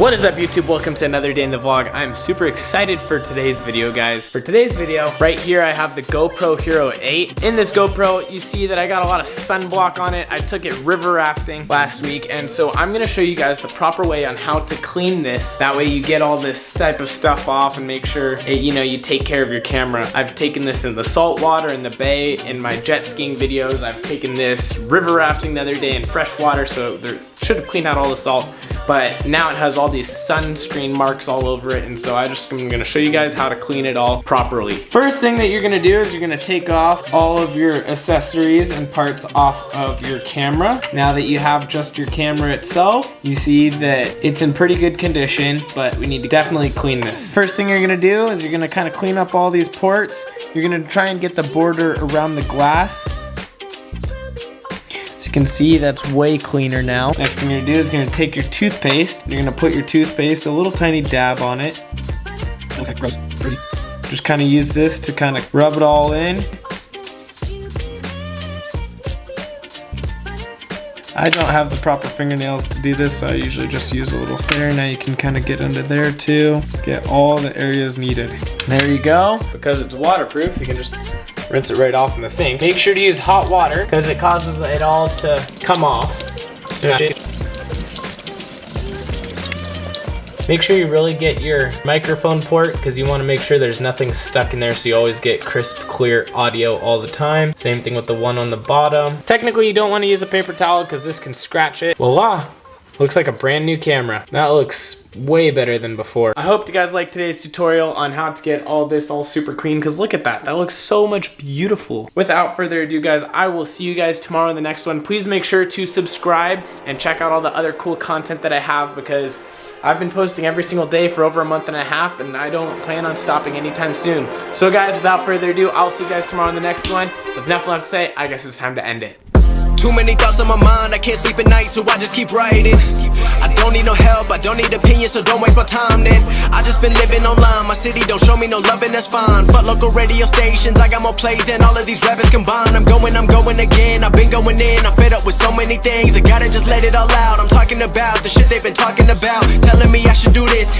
What is up, YouTube? Welcome to another day in the vlog. I'm super excited for today's video, guys. For today's video, right here I have the GoPro Hero 8. In this GoPro, you see that I got a lot of sunblock on it. I took it river rafting last week, and so I'm gonna show you guys the proper way on how to clean this. That way you get all this type of stuff off and make sure it, you take care of your camera. I've taken this in the salt water in the bay, in my jet skiing videos. I've taken this river rafting the other day in fresh water, so there should have cleaned out all the salt, but now it has all these sunscreen marks all over it, and so I'm gonna show you guys how to clean it all properly. First thing that you're gonna do is you're gonna take off all of your accessories and parts off of your camera. Now that you have just your camera itself, you see that it's in pretty good condition, but we need to definitely clean this. First thing you're gonna do is you're gonna kind of clean up all these ports. You're gonna try and get the border around the glass. As you can see, that's way cleaner now. Next thing you're gonna do is you're gonna take your toothpaste. You're gonna put your toothpaste, a little tiny dab on it. Looks like gross. Pretty. Just kind of use this to kind of rub it all in. I don't have the proper fingernails to do this, so I usually just use a little thinner. Now you can kind of get under there too. Get all the areas needed. There you go. Because it's waterproof, you can just rinse it right off in the sink. Make sure to use hot water because it causes it all to come off. Make sure you really get your microphone port because you want to make sure there's nothing stuck in there, so you always get crisp, clear audio all the time. Same thing with the one on the bottom. Technically, you don't want to use a paper towel because this can scratch it. Voila! Looks like a brand new camera. That looks way better than before. I hope you guys like today's tutorial on how to get all this all super clean, because look at that. That looks so much beautiful. Without further ado, guys, I will see you guys tomorrow in the next one. Please make sure to subscribe and check out all the other cool content that I have, because I've been posting every single day for over a month and a half, and I don't plan on stopping anytime soon. So guys, without further ado, I'll see you guys tomorrow in the next one. With nothing left to say, I guess it's time to end it. Too many thoughts on my mind, I can't sleep at night, so I just keep writing. I don't need no help, I don't need opinions, so don't waste my time then. I just been living online, my city don't show me no love, and that's fine. Fuck local radio stations, I got more plays than all of these rappers combined. I'm going again, I've been going in, I'm fed up with so many things. I gotta just let it all out, I'm talking about the shit they've been talking about, telling me I should do this.